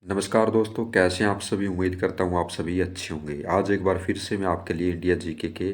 नमस्कार दोस्तों, कैसे हैं आप सभी। उम्मीद करता हूँ आप सभी अच्छे होंगे। आज एक बार फिर से मैं आपके लिए इंडिया जीके के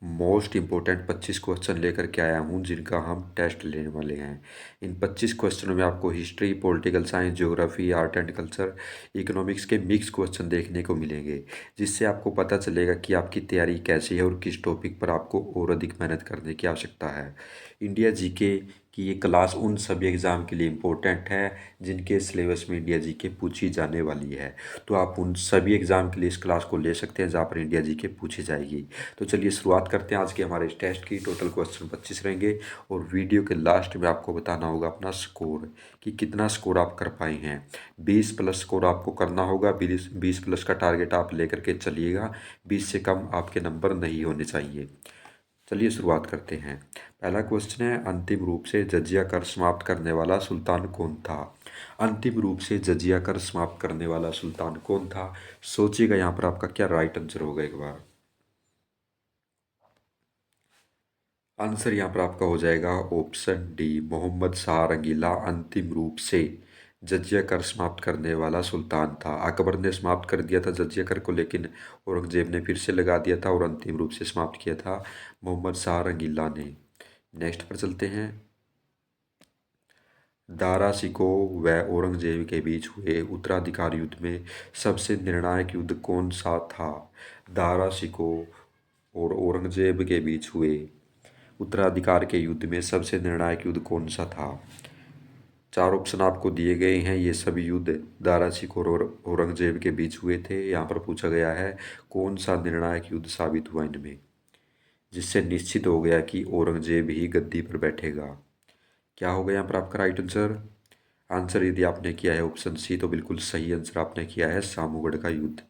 मोस्ट इम्पोर्टेंट 25 क्वेश्चन लेकर के आया हूँ, जिनका हम टेस्ट लेने वाले हैं। इन 25 क्वेश्चनों में आपको history, political science, geography, art and culture, economics के मिक्स क्वेश्चन देखने को मिलेंगे, जिससे आपको पता चलेगा कि आपकी तैयारी कैसी है और किस टॉपिक पर आपको और अधिक मेहनत करने की आवश्यकता है। इंडिया जीके कि ये क्लास उन सभी एग्ज़ाम के लिए इम्पोर्टेंट है जिनके सिलेबस में इंडिया जीके पूछी जाने वाली है। तो आप उन सभी एग्ज़ाम के लिए इस क्लास को ले सकते हैं जहाँ पर इंडिया जीके पूछी जाएगी। तो चलिए शुरुआत करते हैं आज के हमारे इस टेस्ट की। टोटल क्वेश्चन 25 रहेंगे और वीडियो के लास्ट में आपको बताना होगा अपना स्कोर, कि कितना स्कोर आप कर पाए हैं। 20 प्लस स्कोर आपको करना होगा। 20 प्लस का टारगेट आप लेकर के चलिएगा। 20 से कम आपके नंबर नहीं होने चाहिए। चलिए शुरुआत करते हैं। पहला क्वेश्चन है, अंतिम रूप से जजिया कर समाप्त करने वाला सुल्तान कौन था। अंतिम रूप से जजिया कर समाप्त करने वाला सुल्तान कौन था। सोचिएगा यहाँ पर आपका क्या राइट आंसर होगा एक बार। आंसर यहाँ पर आपका हो जाएगा ऑप्शन डी, मोहम्मद शाह रंगीला अंतिम रूप से जजिया कर समाप्त करने वाला सुल्तान था। अकबर ने समाप्त कर दिया था जजिया कर को, लेकिन औरंगजेब ने फिर से लगा दिया था और अंतिम रूप से समाप्त किया था मोहम्मद शाह रंगीला ने। नेक्स्ट पर चलते हैं। दारा शिकोह व औरंगजेब के बीच हुए उत्तराधिकार युद्ध में सबसे निर्णायक युद्ध कौन सा था। दारा शिकोह और औरंगजेब के बीच हुए उत्तराधिकार के युद्ध में सबसे निर्णायक युद्ध कौन सा था। चार ऑप्शन आपको दिए गए हैं। ये सभी युद्ध दारा शिकोह और औरंगजेब के बीच हुए थे। यहाँ पर पूछा गया है कौन सा निर्णायक युद्ध साबित हुआ इनमें, जिससे निश्चित हो गया कि औरंगजेब ही गद्दी पर बैठेगा। क्या होगा यहाँ पर आपका राइट आंसर। आंसर यदि आपने किया है ऑप्शन सी, तो बिल्कुल सही आंसर आपने किया है, सामूगढ़ का युद्ध।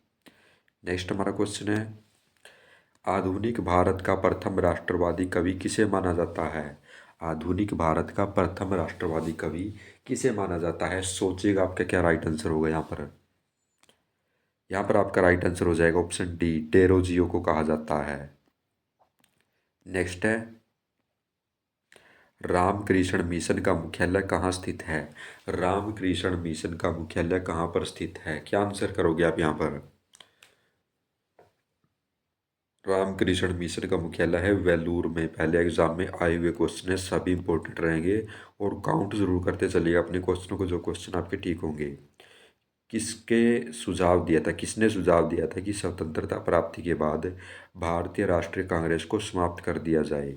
नेक्स्ट हमारा क्वेश्चन है, आधुनिक भारत का प्रथम राष्ट्रवादी कवि किसे माना जाता है। आधुनिक भारत का प्रथम राष्ट्रवादी कवि किसे माना जाता है। सोचिएगा आपका क्या राइट आंसर होगा यहाँ पर। यहाँ पर आपका राइट आंसर हो जाएगा ऑप्शन डी, डेरोजियो को कहा जाता है। नेक्स्ट है, रामकृष्ण मिशन का मुख्यालय कहाँ स्थित है। रामकृष्ण मिशन का मुख्यालय कहाँ पर स्थित है। क्या आंसर करोगे आप यहाँ पर। रामकृष्ण मिशन का मुख्यालय है वेलूर में। पहले एग्जाम में आए हुए क्वेश्चन है, सभी इंपॉर्टेंट रहेंगे और काउंट जरूर करते चलिएगा अपने क्वेश्चनों को, जो क्वेश्चन आपके ठीक होंगे। किसके सुझाव दिया था, किसने सुझाव दिया था कि स्वतंत्रता प्राप्ति के बाद भारतीय राष्ट्रीय कांग्रेस को समाप्त कर दिया जाए।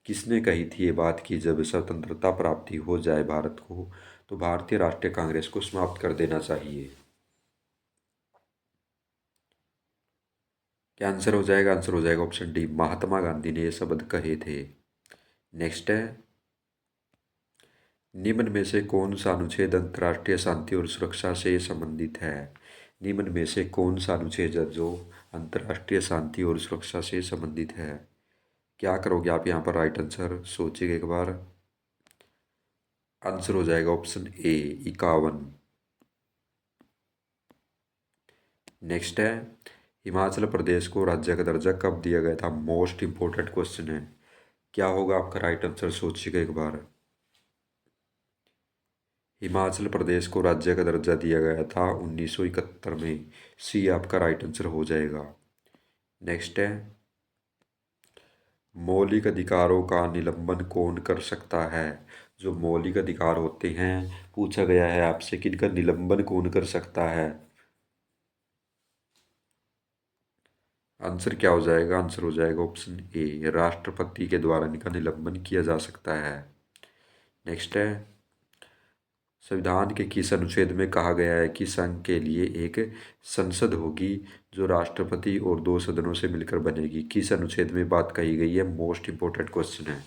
किसने कही थी ये बात कि जब स्वतंत्रता प्राप्ति हो जाए भारत को, तो भारतीय राष्ट्रीय कांग्रेस को समाप्त कर देना चाहिए। क्या आंसर हो जाएगा। आंसर हो जाएगा ऑप्शन डी, महात्मा गांधी ने ये शब्द कहे थे। नेक्स्ट है, निम्न में से कौन सा अनुच्छेद अंतर्राष्ट्रीय शांति और सुरक्षा से संबंधित है। निम्न में से कौन सा अनुच्छेद है जो अंतर्राष्ट्रीय शांति और सुरक्षा से संबंधित है। क्या करोगे आप यहाँ पर राइट आंसर, सोचिएगा एक बार। आंसर हो जाएगा ऑप्शन ए, 51। नेक्स्ट है, हिमाचल प्रदेश को राज्य का दर्जा कब दिया गया था। मोस्ट इंपॉर्टेंट क्वेश्चन है। क्या होगा आपका राइट आंसर, सोचिएगा एक बार। हिमाचल प्रदेश को राज्य का दर्जा दिया गया था 1971 में। सी आपका राइट आंसर हो जाएगा। नेक्स्ट है, मौलिक अधिकारों का निलंबन कौन कर सकता है। जो मौलिक अधिकार होते हैं, पूछा गया है आपसे कि इनका निलंबन कौन कर सकता है। आंसर क्या हो जाएगा। आंसर हो जाएगा ऑप्शन ए, राष्ट्रपति के द्वारा इनका निलंबन किया जा सकता है। नेक्स्ट है, संविधान के किस अनुच्छेद में कहा गया है कि संघ के लिए एक संसद होगी जो राष्ट्रपति और दो सदनों से मिलकर बनेगी। किस अनुच्छेद में बात कही गई है, मोस्ट इंपोर्टेंट क्वेश्चन है।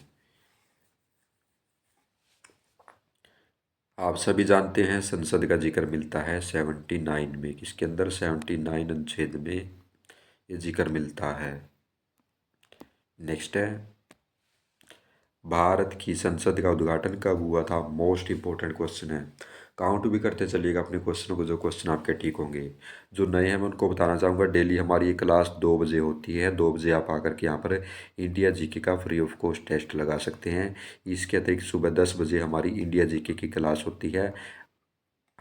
आप सभी जानते हैं संसद का जिक्र मिलता है 79 में। किसके अंदर, 79 अनुच्छेद में ये जिक्र मिलता है। नेक्स्ट है, भारत की संसद का उद्घाटन कब हुआ था। मोस्ट इंपॉर्टेंट क्वेश्चन है। काउंट भी करते चलिएगा अपने क्वेश्चनों को, जो क्वेश्चन आपके ठीक होंगे। जो नए हैं मैं उनको बताना चाहूँगा, डेली हमारी ये क्लास 2 बजे होती है। 2 बजे आप आकर के यहाँ पर इंडिया जीके का फ्री ऑफ कॉस्ट टेस्ट लगा सकते हैं। इसके अतिरिक्त सुबह 10 बजे हमारी इंडिया जीके की क्लास होती है।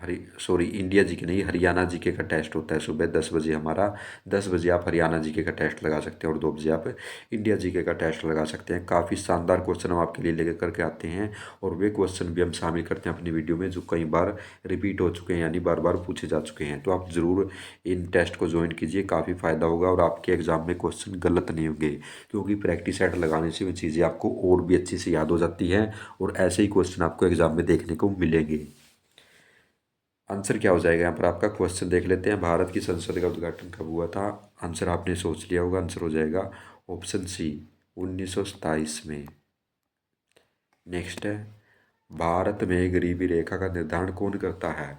इंडिया जीके नहीं, हरियाणा जीके का टेस्ट होता है सुबह 10 बजे हमारा। 10 बजे आप हरियाणा जीके का टेस्ट लगा सकते हैं और 2 बजे आप इंडिया जीके का टेस्ट लगा सकते हैं। काफ़ी शानदार क्वेश्चन हम आपके लिए लेकर करके आते हैं और वे क्वेश्चन भी हम शामिल करते हैं अपनी वीडियो में जो कई बार रिपीट हो चुके हैं, यानी बार बार पूछे जा चुके हैं। तो आप ज़रूर इन टेस्ट को ज्वाइन कीजिए, काफ़ी फ़ायदा होगा और आपके एग्ज़ाम में क्वेश्चन गलत नहीं होंगे, क्योंकि प्रैक्टिस सेट लगाने से वो चीज़ें आपको और भी अच्छे से याद हो जाती हैं और ऐसे ही क्वेश्चन आपको एग्ज़ाम में देखने को मिलेंगे। आंसर क्या हो जाएगा यहाँ पर आपका, क्वेश्चन देख लेते हैं। भारत की संसद का उद्घाटन कब हुआ था? आंसर आपने सोच लिया होगा, आंसर हो जाएगा ऑप्शन सी 1927 में। नेक्स्ट है, भारत में गरीबी रेखा का निर्धारण कौन करता है?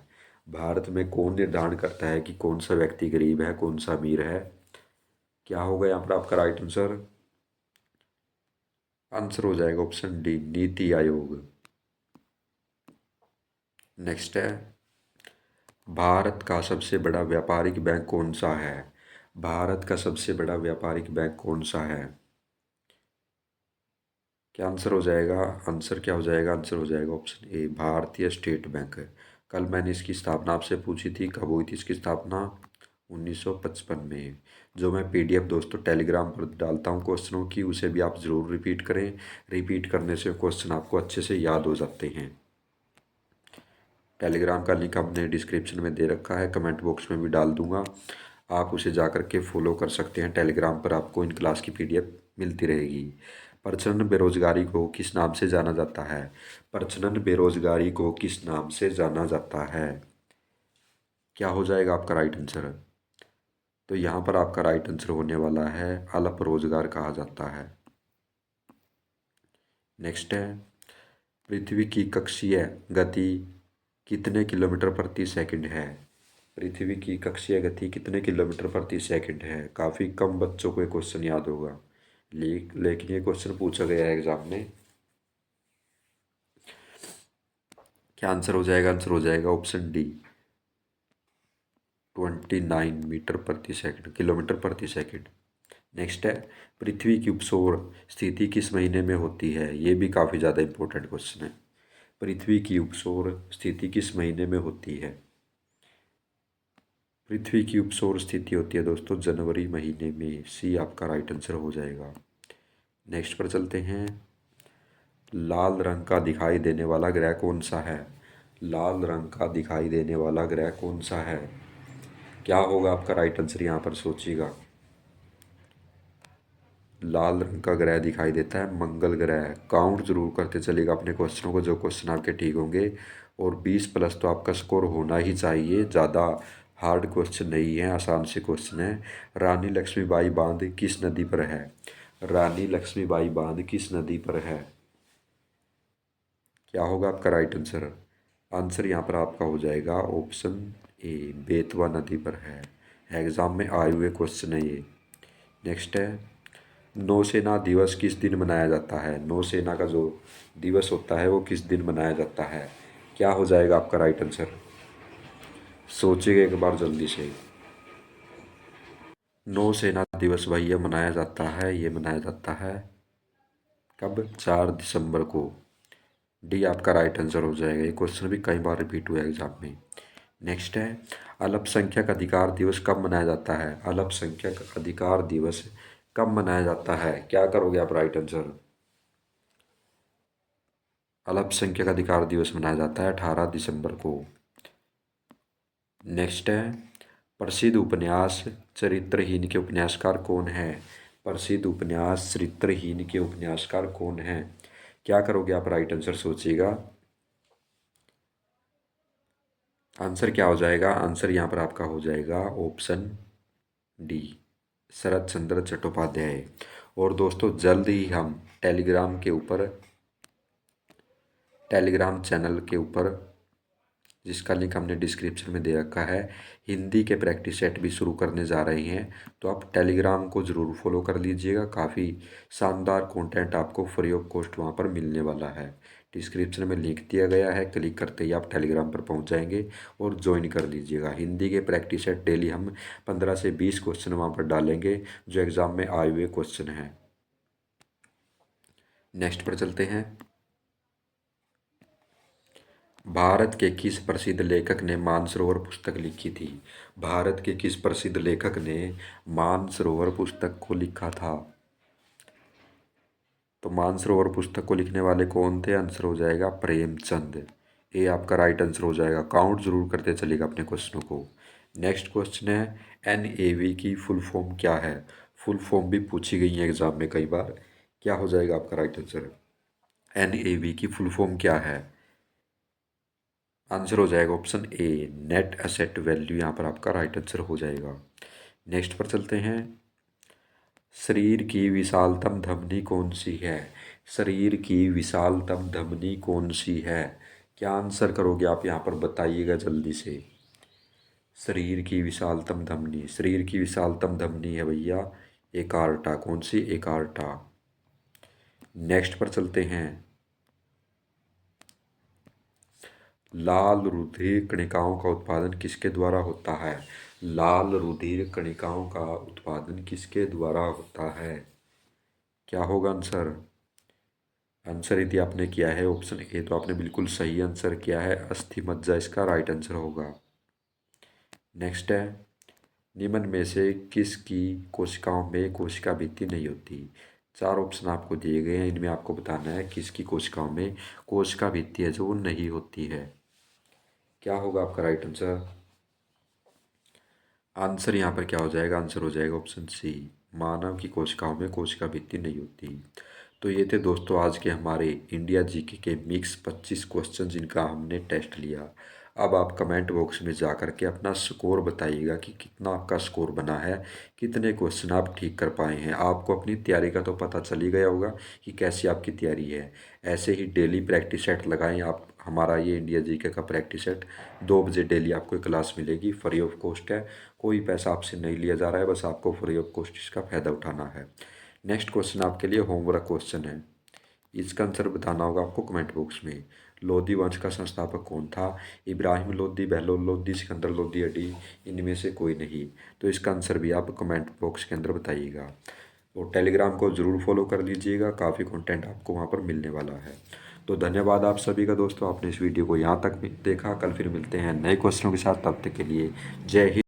भारत में कौन निर्धारण करता है कि कौन सा व्यक्ति गरीब है, कौन सा अमीर है? क्या होगा यहाँ पर आपका राइट आंसर? आंसर हो जाएगा option D, NITI Aayog. Next है, भारत का सबसे बड़ा व्यापारिक बैंक कौन सा है? भारत का सबसे बड़ा व्यापारिक बैंक कौन सा है? क्या आंसर हो जाएगा? आंसर क्या हो जाएगा? आंसर हो जाएगा ऑप्शन ए, भारतीय स्टेट बैंक। कल मैंने इसकी स्थापना आपसे पूछी थी, कब हुई थी इसकी स्थापना? 1955 में। जो मैं पीडीएफ दोस्तों टेलीग्राम पर डालता हूँ क्वेश्चनों की, उसे भी आप ज़रूर रिपीट करें। रिपीट करने से क्वेश्चन आपको अच्छे से याद हो जाते हैं। टेलीग्राम का लिंक हमने डिस्क्रिप्शन में दे रखा है, कमेंट बॉक्स में भी डाल दूंगा, आप उसे जा कर के फॉलो कर सकते हैं। टेलीग्राम पर आपको इन क्लास की पीडीएफ मिलती रहेगी। प्रचंड बेरोजगारी को किस नाम से जाना जाता है? प्रचंड बेरोजगारी को किस नाम से जाना जाता है? क्या हो जाएगा आपका राइट आंसर? तो यहाँ पर आपका राइट आंसर होने वाला है अल्प रोजगार कहा जाता है। नेक्स्ट है, पृथ्वी की कक्षीय गति कितने किलोमीटर प्रति सेकंड है? पृथ्वी की कक्षीय गति कितने किलोमीटर प्रति सेकंड है? काफ़ी कम बच्चों को ये क्वेश्चन याद होगा, लेकिन ये क्वेश्चन पूछा गया है एग्जाम में। क्या आंसर हो जाएगा? आंसर हो जाएगा ऑप्शन डी, 29 मीटर प्रति सेकंड, किलोमीटर प्रति सेकंड। नेक्स्ट है, पृथ्वी की उपसौर स्थिति किस महीने में होती है? ये भी काफ़ी ज़्यादा इंपॉर्टेंट क्वेश्चन है। पृथ्वी की उपसौर स्थिति किस महीने में होती है? पृथ्वी की उपसौर स्थिति होती है दोस्तों जनवरी महीने में। सी आपका राइट आंसर हो जाएगा। नेक्स्ट पर चलते हैं, लाल रंग का दिखाई देने वाला ग्रह कौन सा है? लाल रंग का दिखाई देने वाला ग्रह कौन सा है? क्या होगा आपका राइट आंसर? यहाँ पर सोचिएगा। लाल रंग का ग्रह दिखाई देता है मंगल ग्रह। काउंट जरूर करते चलिएगा अपने क्वेश्चनों को, जो क्वेश्चन आपके ठीक होंगे। और 20 प्लस तो आपका स्कोर होना ही चाहिए, ज़्यादा हार्ड क्वेश्चन नहीं है, आसान से क्वेश्चन है। रानी लक्ष्मीबाई बांध किस नदी पर है? रानी लक्ष्मीबाई बांध किस नदी पर है? क्या होगा आपका राइट आंसर? आंसर यहाँ पर आपका हो जाएगा ऑप्शन ए, बेतवा नदी पर है। एग्जाम में आए हुए क्वेश्चन है ये। नेक्स्ट है, नौसेना दिवस किस दिन मनाया जाता है? नौसेना का जो दिवस होता है वो किस दिन मनाया जाता है? क्या हो जाएगा आपका राइट आंसर? सोचिएगा एक बार जल्दी से। नौसेना दिवस भैया मनाया जाता है, ये मनाया जाता है कब? 4 दिसंबर को। डी आपका राइट आंसर हो जाएगा। ये क्वेश्चन भी कई बार रिपीट हुआ है एग्जाम में। नेक्स्ट है, अल्पसंख्यक अधिकार दिवस कब मनाया जाता है? अल्पसंख्यक अधिकार दिवस कब मनाया जाता है? क्या करोगे आप राइट आंसर? अल्पसंख्यक अधिकार दिवस मनाया जाता है 18 दिसंबर को। नेक्स्ट है, प्रसिद्ध उपन्यास चरित्रहीन के उपन्यासकार कौन है? प्रसिद्ध उपन्यास चरित्रहीन के उपन्यासकार कौन है? क्या करोगे आप राइट आंसर? सोचिएगा। आंसर क्या हो जाएगा? आंसर यहाँ पर आपका हो जाएगा ऑप्शन डी, शरत चंद्र चट्टोपाध्याय। और दोस्तों जल्द ही हम टेलीग्राम चैनल के ऊपर, जिसका लिंक हमने डिस्क्रिप्शन में दे रखा है, हिंदी के प्रैक्टिस सेट भी शुरू करने जा रहे हैं। तो आप टेलीग्राम को ज़रूर फॉलो कर लीजिएगा, काफ़ी शानदार कंटेंट आपको फ्री ऑफ कॉस्ट वहाँ पर मिलने वाला है। डिस्क्रिप्शन में लिंक दिया गया है, क्लिक करते ही आप टेलीग्राम पर पहुँच जाएंगे और ज्वाइन कर लीजिएगा। हिंदी के प्रैक्टिस सेट डेली हम 15 से 20 क्वेश्चन वहाँ पर डालेंगे जो एग्ज़ाम में आए हुए क्वेश्चन हैं। नेक्स्ट पर चलते हैं, भारत के किस प्रसिद्ध लेखक ने मानसरोवर पुस्तक लिखी थी? भारत के किस प्रसिद्ध लेखक ने मानसरोवर पुस्तक को लिखा था? तो मानसरोवर पुस्तक को लिखने वाले कौन थे? आंसर हो जाएगा प्रेमचंद। ये आपका राइट आंसर हो जाएगा। काउंट जरूर करते चलेगा अपने क्वेश्चनों को। नेक्स्ट क्वेश्चन है, NAV की फुल फॉर्म क्या है? फुल फॉर्म भी पूछी गई है एग्जाम में कई बार। क्या हो जाएगा आपका राइट आंसर? NAV की फुल फॉर्म क्या है? आंसर हो जाएगा option A, net asset value. यहाँ पर आपका राइट आंसर हो जाएगा। नेक्स्ट पर चलते हैं। शरीर की विशालतम धमनी कौन सी है? शरीर की विशालतम धमनी कौन सी है? क्या आंसर करोगे आप यहाँ पर? बताइएगा जल्दी से। शरीर की विशालतम धमनी, शरीर की विशालतम धमनी है भैया एकार्टा। कौन सी? एकार्टा। नेक्स्ट पर चलते हैं। लाल रुधिर कणिकाओं का उत्पादन किसके द्वारा होता है? लाल रुधिर कणिकाओं का उत्पादन किसके द्वारा होता है? क्या होगा आंसर? आंसर यदि आपने किया है ऑप्शन ए तो आपने बिल्कुल सही आंसर किया है, अस्थि मज्जा इसका राइट आंसर होगा। नेक्स्ट है, निम्न में से किसकी कोशिकाओं में कोशिका भित्ति नहीं होती? चार ऑप्शन आपको दिए गए हैं, इनमें आपको बताना है किसकी कोशिकाओं में कोशिका भित्ति है जो वो नहीं होती है। क्या होगा आपका राइट आंसर? आंसर यहाँ पर क्या हो जाएगा? आंसर हो जाएगा ऑप्शन सी, मानव की कोशिकाओं में कोशिका भित्ति नहीं होती। तो ये थे दोस्तों आज के हमारे इंडिया जीके के मिक्स 25 क्वेश्चन जिनका हमने टेस्ट लिया। अब आप कमेंट बॉक्स में जा कर के अपना स्कोर बताइएगा कि कितना आपका स्कोर बना है, कितने क्वेश्चन आप ठीक कर पाए हैं। आपको अपनी तैयारी का तो पता चल ही गया होगा कि कैसी आपकी तैयारी है। ऐसे ही डेली प्रैक्टिस सेट लगाएं आप। हमारा ये इंडिया जीके का प्रैक्टिस सेट 2 बजे डेली आपको क्लास मिलेगी, फ्री ऑफ कॉस्ट है। कोई पैसा आपसे नहीं लिया जा रहा है, बस आपको फ्री ऑफ कॉस्ट इसका फ़ायदा उठाना है। नेक्स्ट क्वेश्चन आपके लिए होमवर्क क्वेश्चन है, इसका आंसर बताना होगा आपको कमेंट बॉक्स में। लोधी वंश का संस्थापक कौन था? इब्राहिम लोधी, बहलोल लोधी, सिकंदर लोधी अडी, इनमें से कोई नहीं। तो इसका आंसर भी आप कमेंट बॉक्स के अंदर बताइएगा। और टेलीग्राम को ज़रूर फॉलो कर लीजिएगा, काफ़ी कंटेंट आपको वहाँ पर मिलने वाला है। तो धन्यवाद आप सभी का दोस्तों, आपने इस वीडियो को यहाँ तक भी देखा। कल फिर मिलते हैं नए क्वेश्चनों के साथ, तब तक के लिए जय हिंद।